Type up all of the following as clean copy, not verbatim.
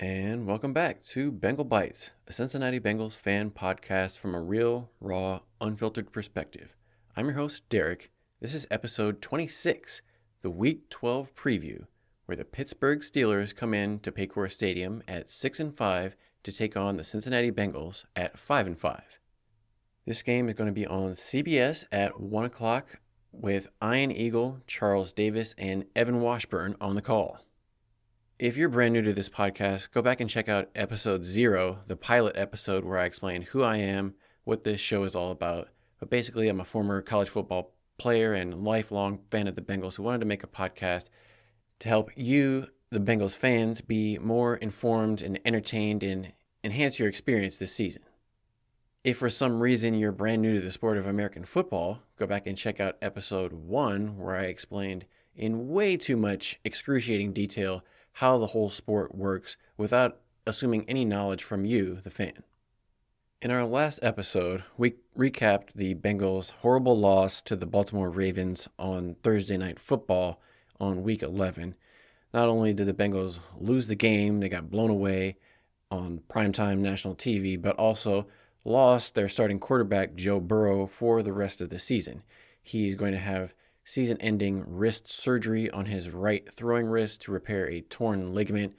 And welcome back to Bengal Bites, a Cincinnati Bengals fan podcast from a real, raw, unfiltered perspective. I'm your host, Derek. This is episode 26, the Week 12 preview, where the Pittsburgh Steelers come in to Paycor Stadium at 6-5 to take on the Cincinnati Bengals at 5-5. This game is going to be on CBS at 1 o'clock with Ian Eagle, Charles Davis, and Evan Washburn on the call. If you're brand new to this podcast, go back and check out episode 0, the pilot episode where I explain who I am, what this show is all about. But basically, I'm a former college football player and lifelong fan of the Bengals who wanted to make a podcast to help you, the Bengals fans, be more informed and entertained and enhance your experience this season. If for some reason you're brand new to the sport of American football, go back and check out episode 1 where I explained in way too much excruciating detail how the whole sport works without assuming any knowledge from you, the fan. In our last episode, we recapped the Bengals' horrible loss to the Baltimore Ravens on Thursday Night Football on Week 11. Not only did the Bengals lose the game, they got blown away on primetime national TV, but also lost their starting quarterback, Joe Burrow, for the rest of the season. He's going to have season-ending wrist surgery on his right throwing wrist to repair a torn ligament.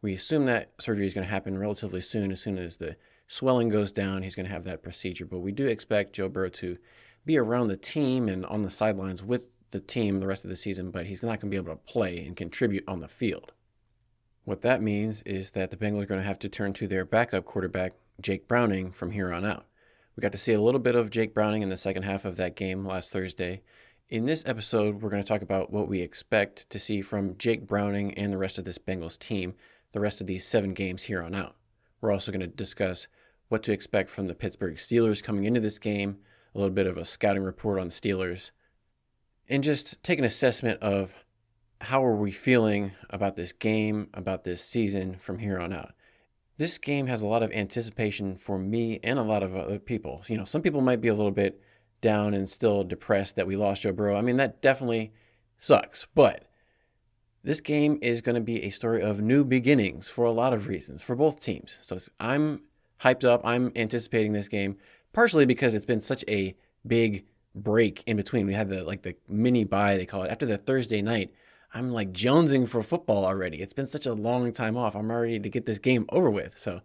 We assume that surgery is going to happen relatively soon. As soon as the swelling goes down, he's going to have that procedure. But we do expect Joe Burrow to be around the team and on the sidelines with the team the rest of the season, but he's not going to be able to play and contribute on the field. What that means is that the Bengals are going to have to turn to their backup quarterback, Jake Browning, from here on out. We got to see a little bit of Jake Browning in the second half of that game last Thursday. In this episode, we're going to talk about what we expect to see from Jake Browning and the rest of this Bengals team the rest of these 7 games here on out. We're also going to discuss what to expect from the Pittsburgh Steelers coming into this game, a little bit of a scouting report on the Steelers, and just take an assessment of how are we feeling about this game, about this season from here on out. This game has a lot of anticipation for me and a lot of other people. You know, some people might be a little bit down and still depressed that we lost Joe Burrow. I mean, that definitely sucks. But this game is going to be a story of new beginnings for a lot of reasons for both teams. So I'm hyped up. I'm anticipating this game partially because it's been such a big break in between. We had the mini bye, they call it, after the Thursday night. I'm like jonesing for football already. It's been such a long time off. I'm ready to get this game over with. So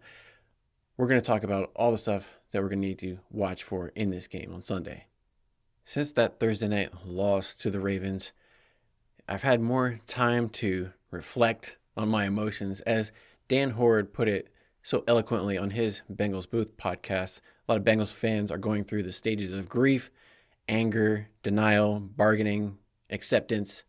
we're going to talk about all the stuff that we're going to need to watch for in this game on Sunday. Since that Thursday night loss to the Ravens, I've had more time to reflect on my emotions. As Dan Horde put it so eloquently on his Bengals Booth podcast, a lot of Bengals fans are going through the stages of grief, anger, denial, bargaining, acceptance.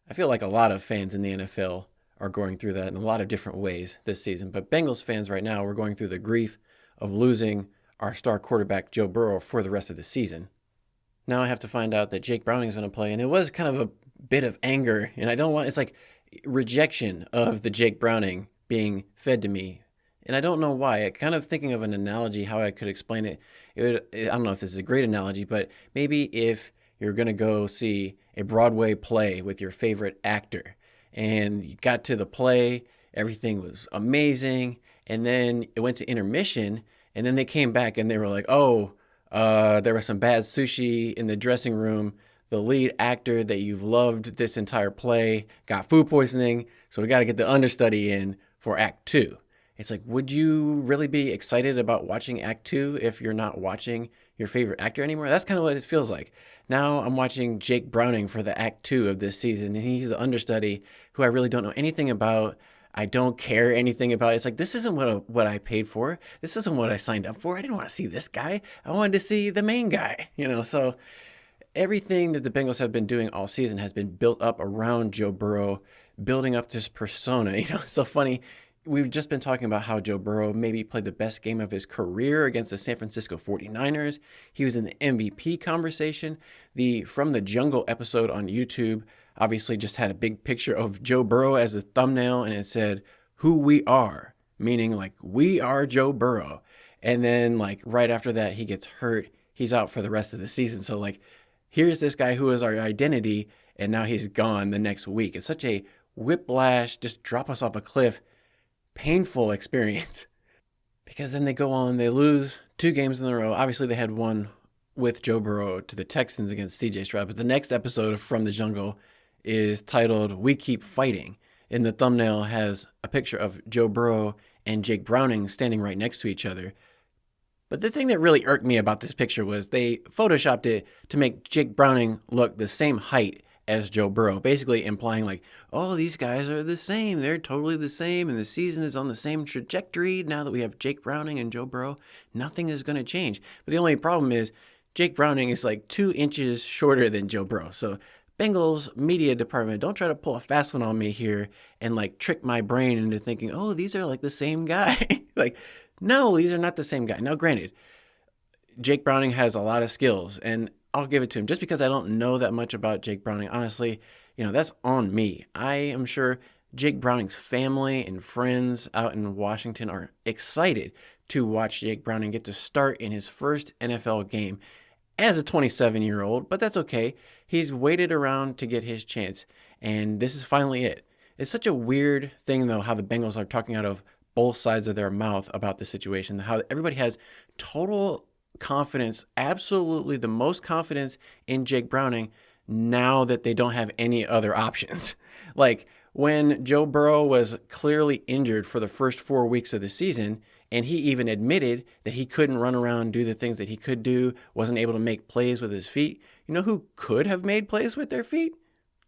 I feel like a lot of fans in the NFL are going through that in a lot of different ways this season. But Bengals fans right now, we're going through the grief of losing our star quarterback, Joe Burrow, for the rest of the season. Now I have to find out that Jake Browning is going to play, and it was kind of a bit of anger, and I don't want, it's like rejection of the Jake Browning being fed to me, and I don't know why. I kind of thinking of an analogy, how I could explain it. I don't know if this is a great analogy, but maybe if you're going to go see a Broadway play with your favorite actor, and you got to the play, everything was amazing, and then it went to intermission, and then they came back and they were like, there was some bad sushi in the dressing room. The lead actor that you've loved this entire play got food poisoning, so we got to get the understudy in for Act 2. It's like, would you really be excited about watching Act 2 if you're not watching your favorite actor anymore? That's kind of what it feels like. Now I'm watching Jake Browning for the Act 2 of this season, and he's the understudy who I really don't know anything about. I don't care anything about it. It's like, this isn't what I paid for. This isn't what I signed up for. I didn't want to see this guy. I wanted to see the main guy, so everything that the Bengals have been doing all season has been built up around Joe Burrow, building up this persona. It's so funny. We've just been talking about how Joe Burrow maybe played the best game of his career against the San Francisco 49ers. He was in the MVP conversation. The From the Jungle episode on YouTube obviously just had a big picture of Joe Burrow as a thumbnail, and it said, "Who we are," meaning like, we are Joe Burrow. And then like right after that, he gets hurt. He's out for the rest of the season. So like, here's this guy who is our identity, and now he's gone the next week. It's such a whiplash, just drop us off a cliff painful experience. Because then they go on, they lose 2 games in a row. Obviously, they had one with Joe Burrow to the Texans against CJ Stroud. But the next episode of From the Jungle is titled We Keep Fighting. And the thumbnail has a picture of Joe Burrow and Jake Browning standing right next to each other. But the thing that really irked me about this picture was they photoshopped it to make Jake Browning look the same height as Joe Burrow, basically implying like, oh, these guys are the same. They're totally the same, and the season is on the same trajectory. Now that we have Jake Browning and Joe Burrow, nothing is going to change. But the only problem is Jake Browning is like 2 inches shorter than Joe Burrow. So Bengals media department, don't try to pull a fast one on me here and like trick my brain into thinking, oh, these are like the same guy. Like, no, these are not the same guy. Now, granted, Jake Browning has a lot of skills, and I'll give it to him. Just because I don't know that much about Jake Browning, honestly, that's on me. I am sure Jake Browning's family and friends out in Washington are excited to watch Jake Browning get to start in his first NFL game as a 27-year-old, but that's okay. He's waited around to get his chance, and this is finally it. It's such a weird thing, though, how the Bengals are talking out of both sides of their mouth about the situation, how everybody has total confidence, absolutely the most confidence in Jake Browning now that they don't have any other options. Like when Joe Burrow was clearly injured for the first 4 weeks of the season, and he even admitted that he couldn't run around and do the things that he could do, wasn't able to make plays with his feet. You know who could have made plays with their feet?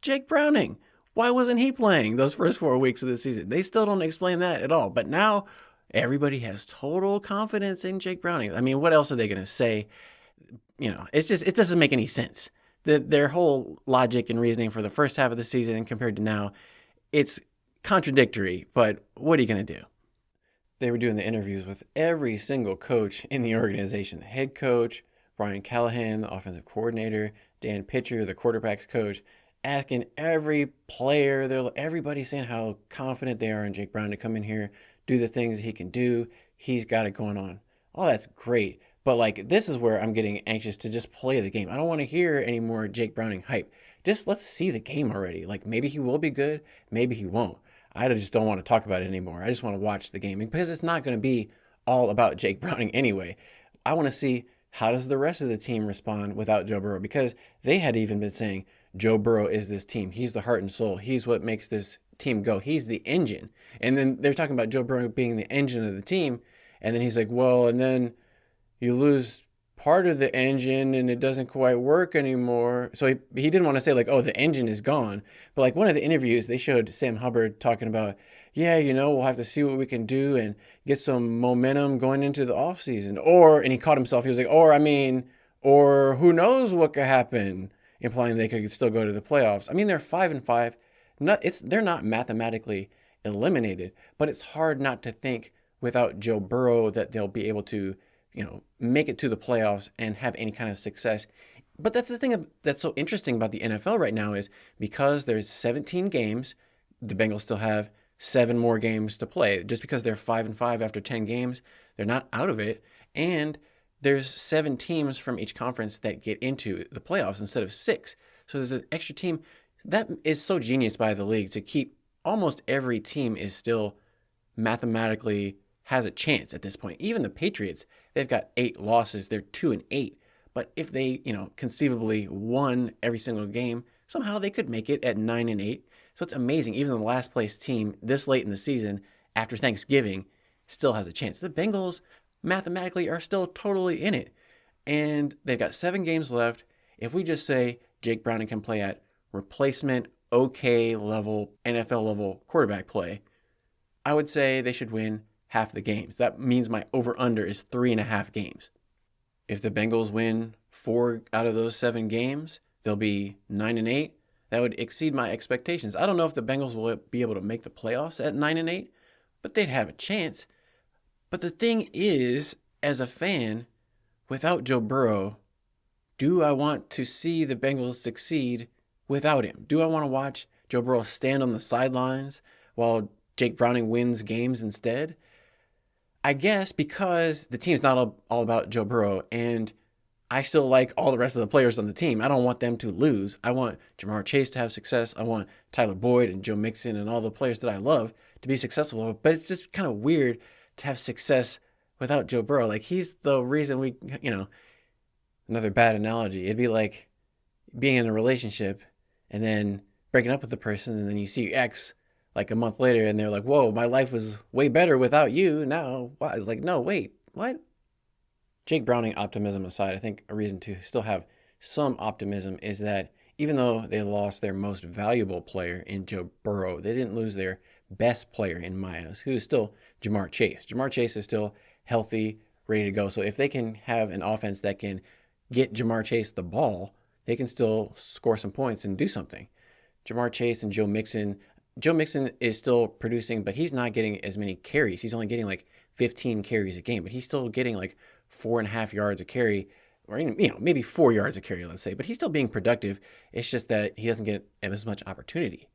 Jake Browning. Why wasn't he playing those first 4 weeks of the season? They still don't explain that at all. But now everybody has total confidence in Jake Browning. I mean, what else are they going to say? It doesn't make any sense. Their whole logic and reasoning for the first half of the season compared to now, it's contradictory. But what are you going to do? They were doing the interviews with every single coach in the organization. The head coach, Brian Callahan, the offensive coordinator, Dan Pitcher, the quarterback's coach, asking every player, everybody saying how confident they are in Jake Browning to come in here, do the things he can do. He's got it going on. Oh, that's great. But like, this is where I'm getting anxious to just play the game. I don't want to hear any more Jake Browning hype. Just let's see the game already. Like, maybe he will be good. Maybe he won't. I just don't want to talk about it anymore. I just want to watch the game because it's not going to be all about Jake Browning anyway. I want to see how does the rest of the team respond without Joe Burrow, because they had even been saying Joe Burrow is this team. He's the heart and soul. He's what makes this team go. He's the engine. And then they're talking about Joe Burrow being the engine of the team. And then he's like, well, and then you lose part of the engine and it doesn't quite work anymore. So he didn't want to say like, oh, the engine is gone. But like one of the interviews, they showed Sam Hubbard talking about, yeah, we'll have to see what we can do and get some momentum going into the offseason. And he caught himself. He was like, or who knows what could happen, implying they could still go to the playoffs. I mean, they're 5-5. They're not mathematically eliminated, but it's hard not to think without Joe Burrow that they'll be able to, make it to the playoffs and have any kind of success. But that's the thing that's so interesting about the NFL right now is because there's 17 games, the Bengals still have 7 more games to play. Just because they're 5-5 after 10 games, they're not out of it. And there's 7 teams from each conference that get into the playoffs instead of 6. So there's an extra team. That is so genius by the league to keep almost every team is still mathematically has a chance at this point. Even the Patriots, they've got 8 losses. They're 2-8. But if they, conceivably won every single game, somehow they could make it at 9-8. So it's amazing. Even the last place team this late in the season after Thanksgiving still has a chance. The Bengals mathematically are still totally in it. And they've got 7 games left. If we just say Jake Browning can play at replacement, okay level, NFL level quarterback play, I would say they should win half the games. That means my over-under is 3.5 games. If the Bengals win 4 out of those 7 games, they'll be 9-8. That would exceed my expectations. I don't know if the Bengals will be able to make the playoffs at 9-8, but they'd have a chance. But the thing is, as a fan, without Joe Burrow, do I want to see the Bengals succeed without him? Do I want to watch Joe Burrow stand on the sidelines while Jake Browning wins games instead? I guess because the team's not all about Joe Burrow, and I still like all the rest of the players on the team. I don't want them to lose. I want Jamar Chase to have success. I want Tyler Boyd and Joe Mixon and all the players that I love to be successful. But it's just kind of weird to have success without Joe Burrow. Like, he's the reason we, another bad analogy. It'd be like being in a relationship and then breaking up with the person, and then you see X like a month later and they're like, whoa, my life was way better without you. Now, what? It's like, no, wait, what? Jake Browning optimism aside, I think a reason to still have some optimism is that even though they lost their most valuable player in Joe Burrow, they didn't lose their best player in my eyes, who is still Jamar Chase. Jamar Chase is still healthy, ready to go. So if they can have an offense that can get Jamar Chase the ball, they can still score some points and do something. Jamar Chase and Joe Mixon is still producing, but he's not getting as many carries. He's only getting like 15 carries a game, but he's still getting like 4.5 yards a carry, or maybe 4 yards a carry, let's say. But he's still being productive. It's just that he doesn't get as much opportunity.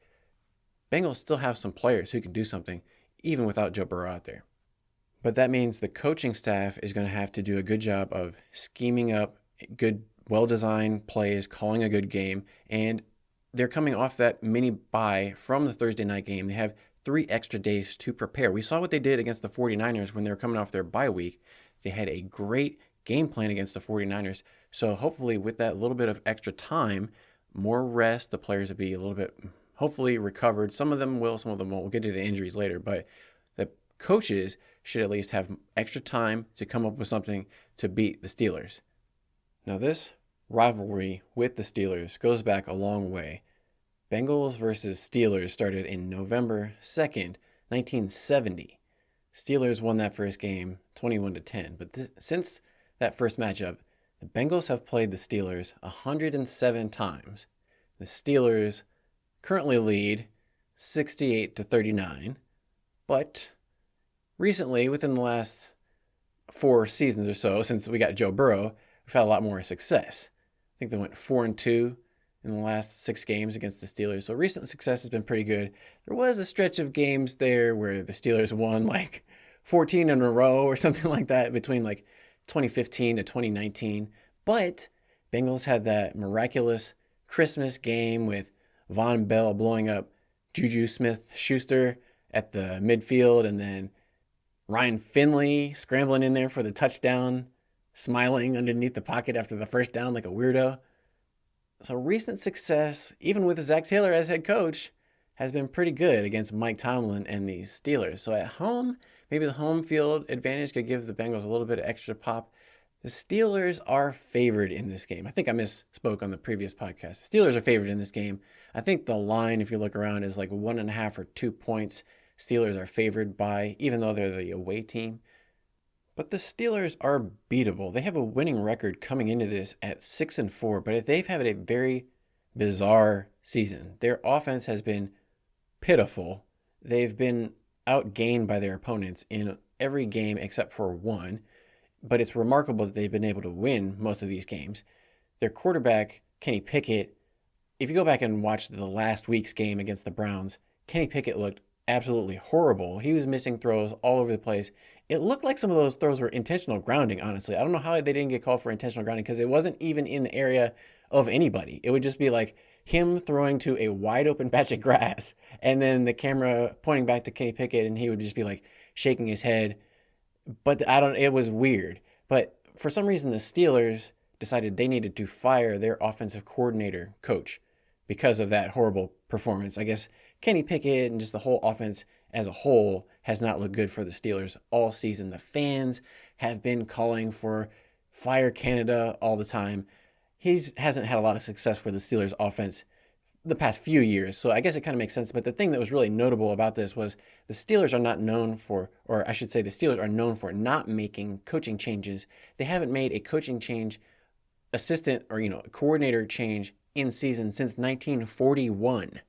Bengals still have some players who can do something, even without Joe Burrow out there. But that means the coaching staff is going to have to do a good job of scheming up good, well-designed plays, calling a good game, and they're coming off that mini bye from the Thursday night game. They have 3 extra days to prepare. We saw what they did against the 49ers when they were coming off their bye week. They had a great game plan against the 49ers. So hopefully with that little bit of extra time, more rest, the players will be a little bit hopefully recovered. Some of them will, some of them won't. We'll get to the injuries later, but the coaches should at least have extra time to come up with something to beat the Steelers. Now this rivalry with the Steelers goes back a long way. Bengals versus Steelers started in November 2nd, 1970. Steelers won that first game 21-10. But since that first matchup, the Bengals have played the Steelers 107 times. The Steelers currently lead 68-39. But recently, within the last 4 seasons or so, since we got Joe Burrow, we've had a lot more success. I think they went 4-2 in the last 6 games against the Steelers. So recent success has been pretty good. There was a stretch of games there where the Steelers won like 14 in a row or something like that between like 2015 to 2019. But Bengals had that miraculous Christmas game with Von Bell blowing up Juju Smith-Schuster at the midfield, and then Ryan Finley scrambling in there for the touchdown, smiling underneath the pocket after the first down like a weirdo. So recent success, even with Zach Taylor as head coach, has been pretty good against Mike Tomlin and the Steelers. So at home, maybe the home field advantage could give the Bengals a little bit of extra pop. The Steelers are favored in this game. I think I misspoke on the previous podcast. The Steelers are favored in this game. I think the line, if you look around, is like 1.5 or 2 points. Steelers are favored by, even though they're the away team. But the Steelers are beatable. They have a winning record coming into this at 6-4, but they've had a very bizarre season. Their offense has been pitiful. They've been outgained by their opponents in every game except for one, but it's remarkable that they've been able to win most of these games. Their quarterback, Kenny Pickett, if you go back and watch the last week's game against the Browns, Kenny Pickett looked absolutely horrible. He was missing throws all over the place. It looked like some of those throws were intentional grounding, honestly. I don't know how they didn't get called for intentional grounding because it wasn't even in the area of anybody. It would just be like him throwing to a wide open patch of grass and then the camera pointing back to Kenny Pickett and he would just be like shaking his head. But it was weird. But for some reason, the Steelers decided they needed to fire their offensive coordinator coach because of that horrible performance. I guess Kenny Pickett and just the whole offense as a whole has not looked good for the Steelers all season. The fans have been calling for fire Canada all the time. He hasn't had a lot of success for the Steelers offense the past few years, so I guess it kind of makes sense. But the thing that was really notable about this was the Steelers are not known for, or I should say the Steelers are known for not making coaching changes. They haven't made a coaching change, assistant or coordinator change in season since 1941.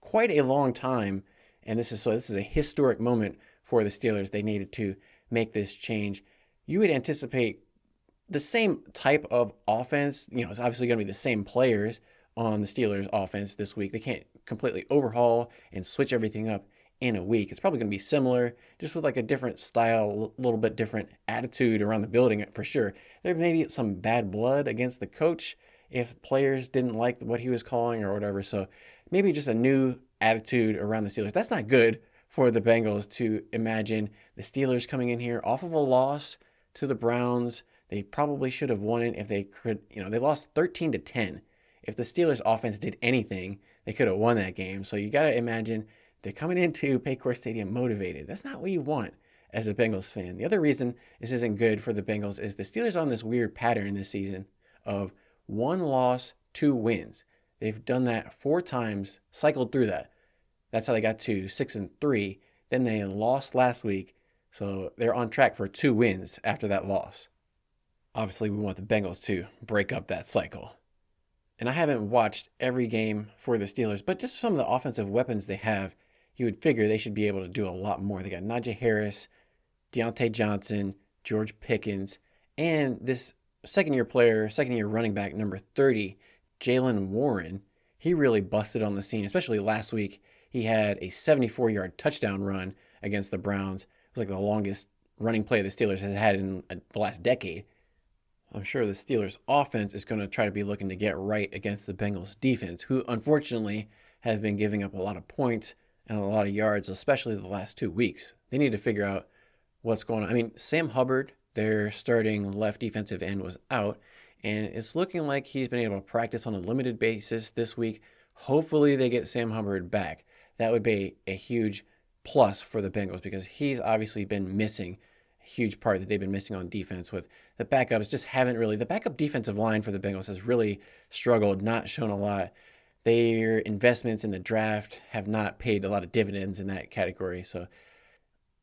Quite a long time, and this is a historic moment for the Steelers. They needed to make this change. You would anticipate the same type of offense. It's obviously going to be the same players on the Steelers offense this week. They can't completely overhaul and switch everything up in a week. It's probably going to be similar, just with like a different style, a little bit different attitude around the building for sure. There may be some bad blood against the coach if players didn't like what he was calling or whatever. So maybe just a new attitude around the Steelers. That's not good for the Bengals to imagine the Steelers coming in here off of a loss to the Browns. They probably should have won it if they could. They lost 13-10. If the Steelers offense did anything, they could have won that game. So you got to imagine they're coming into Paycor Stadium motivated. That's not what you want as a Bengals fan. The other reason this isn't good for the Bengals is the Steelers are on this weird pattern this season of 1 loss, 2 wins. They've done that 4 times, cycled through that. That's how they got to 6-3. Then they lost last week, so they're on track for 2 wins after that loss. Obviously, we want the Bengals to break up that cycle. And I haven't watched every game for the Steelers, but just some of the offensive weapons they have, you would figure they should be able to do a lot more. They got Najee Harris, Deontay Johnson, George Pickens, and this second-year running back, number 30, Jaylen Warren. He really busted on the scene, especially last week. He had a 74-yard touchdown run against the Browns. It was like the longest running play the Steelers had in the last decade. I'm sure the Steelers' offense is going to try to be looking to get right against the Bengals' defense, who unfortunately has been giving up a lot of points and a lot of yards, especially the last 2 weeks. They need to figure out what's going on. I mean, Sam Hubbard, their starting left defensive end, was out, and it's looking like he's been able to practice on a limited basis this week. Hopefully they get Sam Hubbard back. That would be a huge plus for the Bengals because he's obviously been missing a huge part that they've been missing on defense with the backups. The backup defensive line for the Bengals has really struggled, not shown a lot. Their investments in the draft have not paid a lot of dividends in that category. So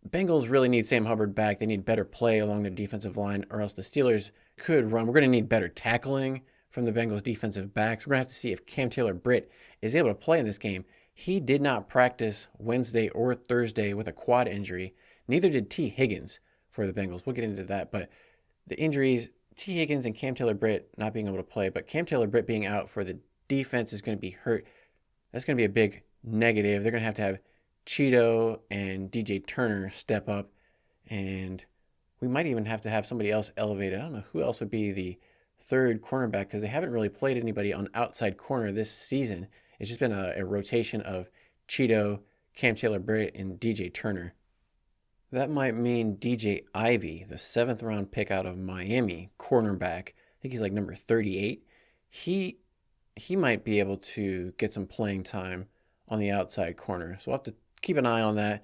Bengals really need Sam Hubbard back. They need better play along their defensive line, or else the Steelers could run. We're going to need better tackling from the Bengals defensive backs. We're going to have to see if Cam Taylor-Britt is able to play in this game. He did not practice Wednesday or Thursday with a quad injury. Neither did T. Higgins for the Bengals. We'll get into that. But the injuries, T. Higgins and Cam Taylor-Britt not being able to play, but Cam Taylor-Britt being out for the defense is going to be hurt. That's going to be a big negative. They're going to have Cheeto and DJ Turner step up, and we might even have to have somebody else elevated. I don't know who else would be the third cornerback because they haven't really played anybody on outside corner this season. It's just been a rotation of Cheeto, Cam Taylor-Britt, and DJ Turner. That might mean DJ Ivey, the 7th round pick out of Miami, cornerback. I think he's like number 38. He might be able to get some playing time on the outside corner. So we'll have to keep an eye on that.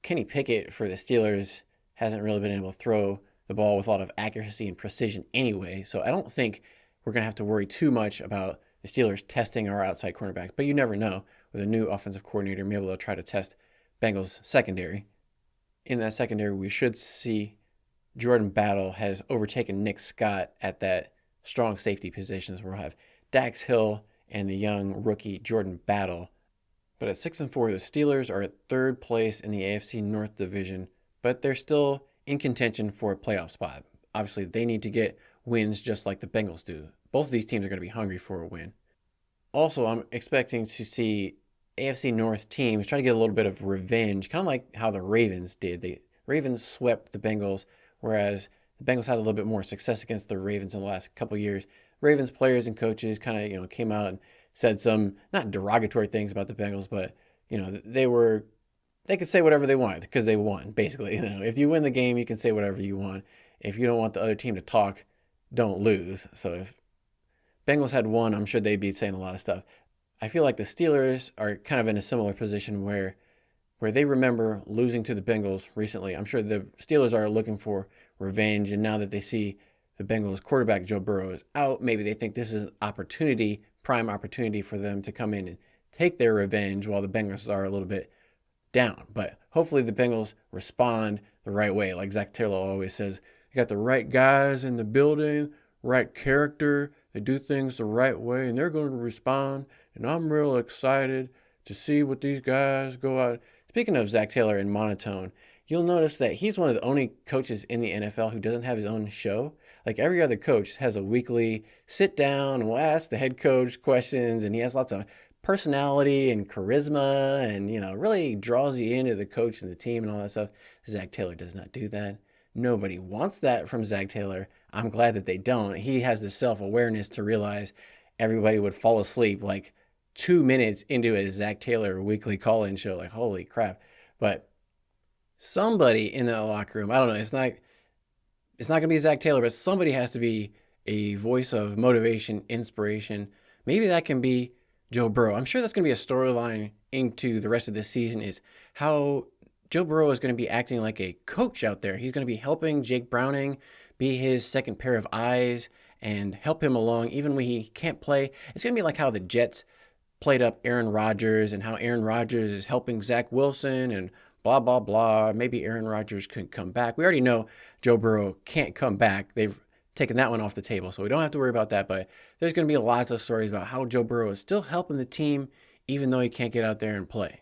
Kenny Pickett for the Steelers hasn't really been able to throw the ball with a lot of accuracy and precision anyway. So I don't think we're going to have to worry too much about the Steelers testing our outside cornerback. But you never know with a new offensive coordinator being able to try to test Bengals secondary. In that secondary, we should see Jordan Battle has overtaken Nick Scott at that strong safety positions where we'll have Dax Hill and the young rookie Jordan Battle. But at 6-4, the Steelers are at 3rd place in the AFC North Division, but they're still in contention for a playoff spot. Obviously, they need to get wins just like the Bengals do. Both of these teams are going to be hungry for a win. Also, I'm expecting to see AFC North teams try to get a little bit of revenge, kind of like how the Ravens did. The Ravens swept the Bengals, whereas the Bengals had a little bit more success against the Ravens in the last couple of years. Ravens players and coaches kind of, came out and said some not derogatory things about the Bengals, but they could say whatever they want because they won. Basically, if you win the game, you can say whatever you want. If you don't want the other team to talk, don't lose. So if Bengals had won, I'm sure they'd be saying a lot of stuff. I feel like the Steelers are kind of in a similar position where they remember losing to the Bengals recently. I'm sure the Steelers are looking for revenge, and now that they see the Bengals quarterback Joe Burrow is out, maybe they think this is an opportunity, prime opportunity for them to come in and take their revenge while the Bengals are a little bit down. But hopefully the Bengals respond the right way. Like Zach Taylor always says, you got the right guys in the building, right character, they do things the right way, and they're going to respond. And I'm real excited to see what these guys go out. Speaking of Zach Taylor and monotone, you'll notice that he's one of the only coaches in the NFL who doesn't have his own show. Like every other coach has a weekly sit down and will ask the head coach questions, and he has lots of personality and charisma and, really draws you into the coach and the team and all that stuff. Zach Taylor does not do that. Nobody wants that from Zach Taylor. I'm glad that they don't. He has the self-awareness to realize everybody would fall asleep like 2 minutes into a Zach Taylor weekly call-in show. Like, holy crap. But somebody in that locker room, I don't know, it's not going to be Zach Taylor, but somebody has to be a voice of motivation, inspiration. Maybe that can be Joe Burrow. I'm sure that's going to be a storyline into the rest of this season, is how Joe Burrow is going to be acting like a coach out there. He's going to be helping Jake Browning be his second pair of eyes and help him along even when he can't play. It's going to be like how the Jets played up Aaron Rodgers and how Aaron Rodgers is helping Zach Wilson and blah, blah, blah. Maybe Aaron Rodgers could come back. We already know Joe Burrow can't come back. They've taken that one off the table, so we don't have to worry about that. But there's going to be lots of stories about how Joe Burrow is still helping the team even though he can't get out there and play.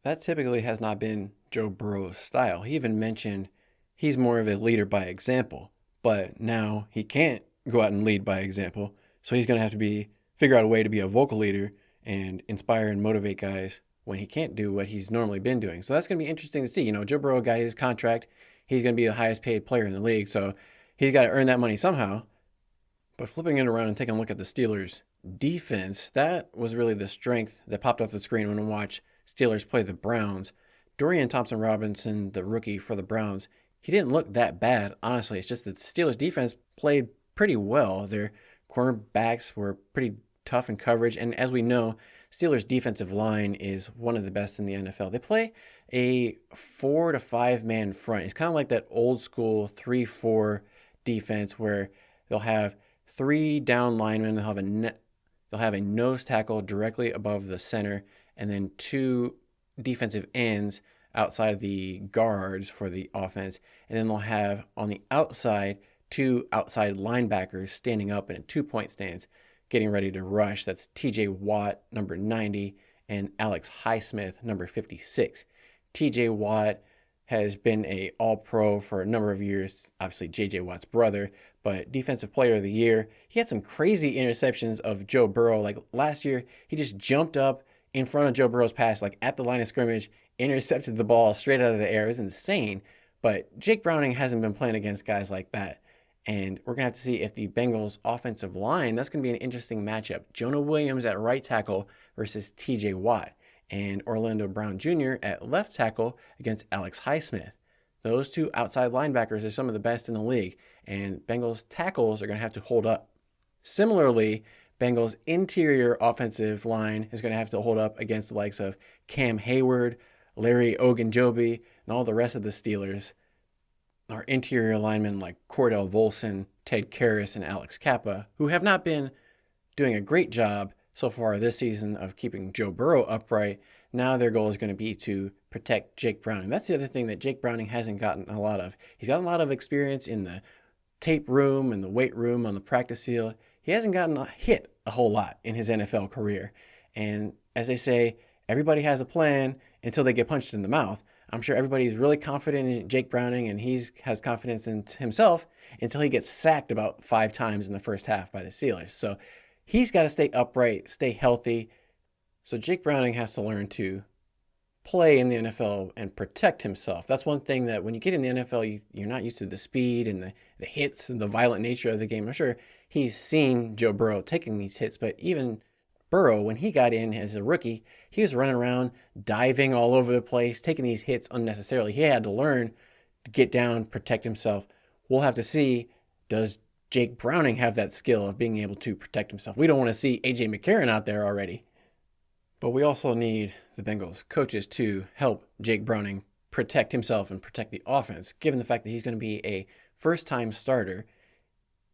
That typically has not been Joe Burrow's style. He even mentioned he's more of a leader by example, but now he can't go out and lead by example, so he's going to have to figure out a way to be a vocal leader and inspire and motivate guys when he can't do what he's normally been doing. So that's going to be interesting to see. Joe Burrow got his contract. He's going to be the highest paid player in the league, so he's got to earn that money somehow. But flipping it around and taking a look at the Steelers' defense, that was really the strength that popped off the screen when I watched Steelers play the Browns. Dorian Thompson-Robinson, the rookie for the Browns, he didn't look that bad, honestly. It's just that the Steelers' defense played pretty well. Their cornerbacks were pretty tough in coverage, and as we know, Steelers' defensive line is one of the best in the NFL. They play a 4 to 5 man front. It's kind of like that old school 3-4 defense where they'll have 3 down linemen. They'll have a nose tackle directly above the center, and then 2 defensive ends outside of the guards for the offense. And then they'll have on the outside 2 outside linebackers standing up in a 2-point stance, getting ready to rush. That's TJ Watt, number 90, and Alex Highsmith, number 56. TJ Watt has been a all-pro for a number of years, obviously JJ Watt's brother, but Defensive Player of the Year. He had some crazy interceptions of Joe Burrow. Like last year, he just jumped up in front of Joe Burrow's pass, like at the line of scrimmage, intercepted the ball straight out of the air. It was insane. But Jake Browning hasn't been playing against guys like that. And we're going to have to see if the Bengals offensive line, that's going to be an interesting matchup. Jonah Williams at right tackle versus TJ Watt, and Orlando Brown Jr. at left tackle against Alex Highsmith. Those 2 outside linebackers are some of the best in the league, and Bengals tackles are going to have to hold up. Similarly, Bengals interior offensive line is going to have to hold up against the likes of Cam Hayward, Larry Ogunjobi, and all the rest of the Steelers. Our interior linemen like Cordell Volson, Ted Karras, and Alex Kappa, who have not been doing a great job so far this season of keeping Joe Burrow upright. Now their goal is going to be to protect Jake Browning. That's the other thing that Jake Browning hasn't gotten a lot of. He's got a lot of experience in the tape room and the weight room on the practice field. He hasn't gotten hit a whole lot in his NFL career. And as they say, everybody has a plan until they get punched in the mouth. I'm sure everybody's really confident in Jake Browning, and he has confidence in himself until he gets sacked about 5 times in the first half by the Steelers. So he's got to stay upright, stay healthy. So Jake Browning has to learn to play in the NFL and protect himself. That's one thing that when you get in the NFL, you're not used to the speed and the hits and the violent nature of the game. I'm sure he's seen Joe Burrow taking these hits, but even Burrow, when he got in as a rookie, he was running around, diving all over the place, taking these hits unnecessarily. He had to learn to get down, protect himself. We'll have to see, does Jake Browning have that skill of being able to protect himself? We don't want to see A.J. McCarron out there already. But we also need the Bengals coaches to help Jake Browning protect himself and protect the offense, given the fact that he's going to be a first-time starter.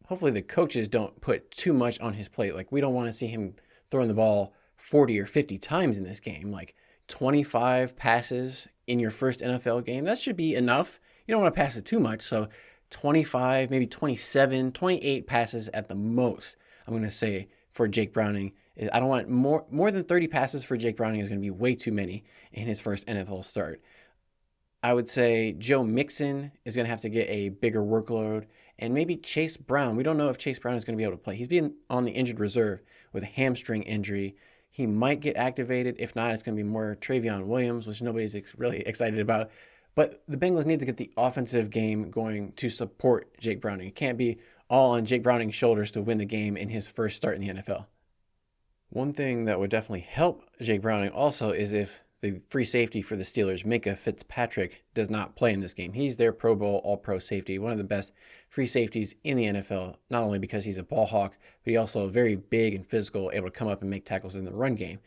Hopefully the coaches don't put too much on his plate. Like, we don't want to see him throwing the ball 40 or 50 times in this game. Like 25 passes in your first NFL game, that should be enough. You don't want to pass it too much. So 25, maybe 27, 28 passes at the most, I'm going to say, for Jake Browning. I don't want more than 30 passes for Jake Browning is going to be way too many in his first NFL start. I would say Joe Mixon is going to have to get a bigger workload, and maybe Chase Brown. We don't know if Chase Brown is going to be able to play. He's been on the injured reserve with a hamstring injury. He might get activated. If not, it's going to be more Travion Williams, which nobody's really excited about. But the Bengals need to get the offensive game going to support Jake Browning. It can't be all on Jake Browning's shoulders to win the game in his first start in the NFL. One thing that would definitely help Jake Browning also is if the free safety for the Steelers, Minkah Fitzpatrick, does not play in this game. He's their Pro Bowl All-Pro safety, one of the best free safeties in the NFL, not only because he's a ball hawk, but he's also very big and physical, able to come up and make tackles in the run game.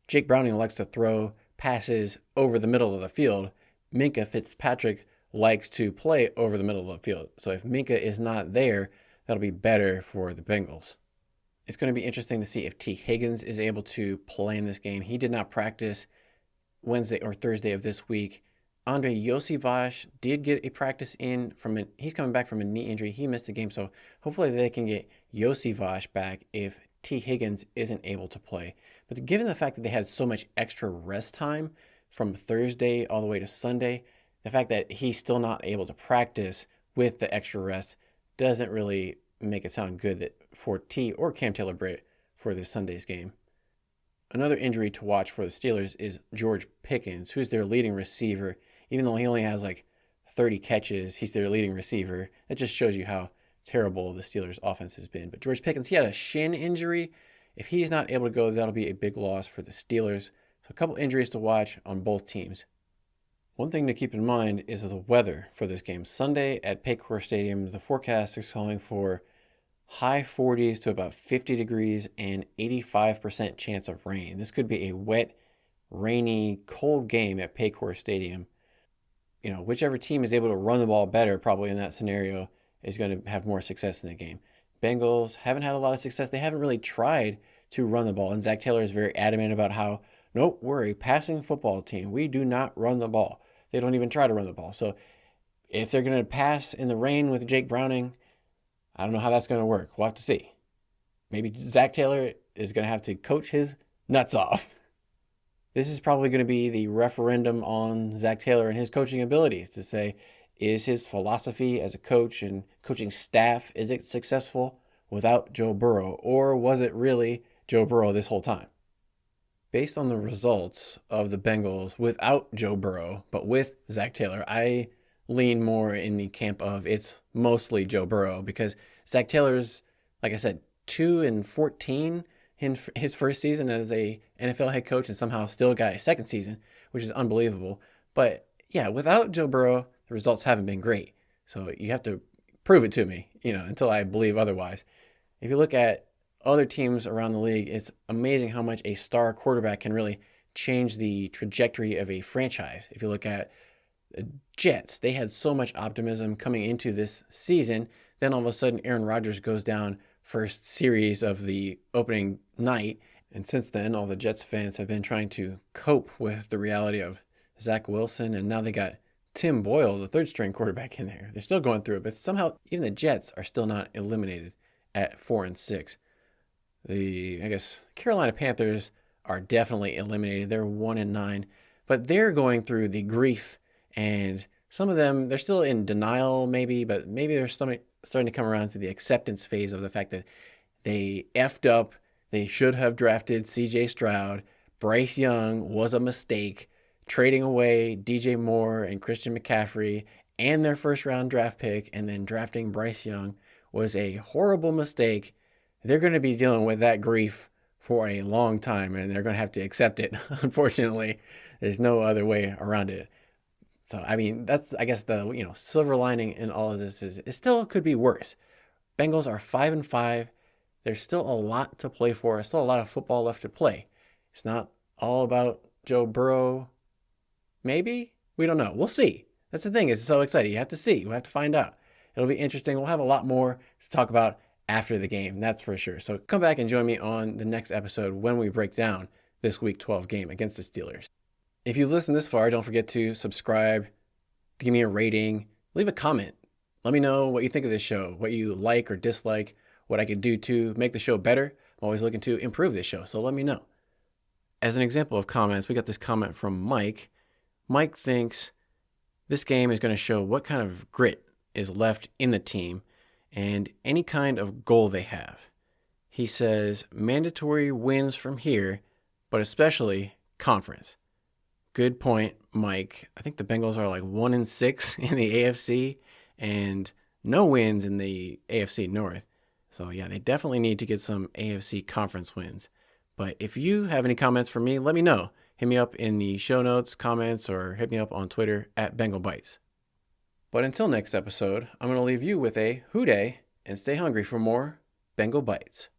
Jake Browning likes to throw passes over the middle of the field. Minkah Fitzpatrick likes to play over the middle of the field. So if Minkah is not there, that'll be better for the Bengals. It's going to be interesting to see if T. Higgins is able to play in this game. He did not practice Wednesday or Thursday of this week. Andre Yosivas did get a practice in he's coming back from a knee injury. He missed the game, so hopefully they can get Yosivas back if T. Higgins isn't able to play. But given the fact that they had so much extra rest time from Thursday all the way to Sunday, the fact that he's still not able to practice with the extra rest doesn't really make it sound good that for T or Cam Taylor-Britt for this Sunday's game. Another injury to watch for the Steelers is George Pickens, who's their leading receiver. Even though he only has like 30 catches, he's their leading receiver. That just shows you how terrible the Steelers' offense has been. But George Pickens, he had a shin injury. If he's not able to go, that'll be a big loss for the Steelers. So a couple injuries to watch on both teams. One thing to keep in mind is the weather for this game. Sunday at Paycor Stadium, the forecast is calling for high 40s to about 50 degrees and 85% chance of rain. This could be a wet, rainy, cold game at Paycor Stadium. Whichever team is able to run the ball better probably in that scenario is going to have more success in the game. Bengals haven't had a lot of success. They haven't really tried to run the ball. And Zach Taylor is very adamant about how, nope, we're a passing football team. We do not run the ball. They don't even try to run the ball. So if they're going to pass in the rain with Jake Browning, I don't know how that's going to work. We'll have to see. Maybe Zach Taylor is going to have to coach his nuts off. This is probably going to be the referendum on Zach Taylor and his coaching abilities to say, is his philosophy as a coach and coaching staff, is it successful without Joe Burrow? Or was it really Joe Burrow this whole time? Based on the results of the Bengals without Joe Burrow, but with Zach Taylor, I lean more in the camp of it's mostly Joe Burrow because Zach Taylor's, like I said, 2-14 in his first season as a NFL head coach and somehow still got a second season, which is unbelievable. But yeah, without Joe Burrow, the results haven't been great. So you have to prove it to me, until I believe otherwise. If you look at other teams around the league, it's amazing how much a star quarterback can really change the trajectory of a franchise. If you look at the Jets, they had so much optimism coming into this season. Then all of a sudden, Aaron Rodgers goes down first series of the opening night. And since then, all the Jets fans have been trying to cope with the reality of Zach Wilson. And now they got Tim Boyle, the third string quarterback in there. They're still going through it, but somehow even the Jets are still not eliminated at 4-6. The Carolina Panthers are definitely eliminated. They're 1-9, but they're going through the grief, and some of them, they're still in denial maybe, but maybe they're starting to come around to the acceptance phase of the fact that they effed up. They should have drafted C.J. Stroud. Bryce Young was a mistake. Trading away DJ Moore and Christian McCaffrey and their first-round draft pick and then drafting Bryce Young was a horrible mistake. They're going to be dealing with that grief for a long time, and they're going to have to accept it. Unfortunately, there's no other way around it. So, that's, the silver lining in all of this is it still could be worse. Bengals are 5-5. There's still a lot to play for. There's still a lot of football left to play. It's not all about Joe Burrow. Maybe? We don't know. We'll see. That's the thing. It's so exciting. You have to see. We'll have to find out. It'll be interesting. We'll have a lot more to talk about after the game. That's for sure. So come back and join me on the next episode when we break down this Week 12 game against the Steelers. If you've listened this far, don't forget to subscribe, give me a rating, leave a comment. Let me know what you think of this show, what you like or dislike, what I could do to make the show better. I'm always looking to improve this show, so let me know. As an example of comments, we got this comment from Mike. Mike thinks this game is going to show what kind of grit is left in the team and any kind of goal they have. He says mandatory wins from here, but especially conference. Good point, Mike. I think the Bengals are like 1-6 in the AFC and no wins in the AFC North. So yeah, they definitely need to get some AFC conference wins. But if you have any comments for me, let me know. hit me up in the show notes, comments, or hit me up on Twitter at Bengal Bites. But until next episode, I'm going to leave you with a Who Dey and stay hungry for more Bengal Bites.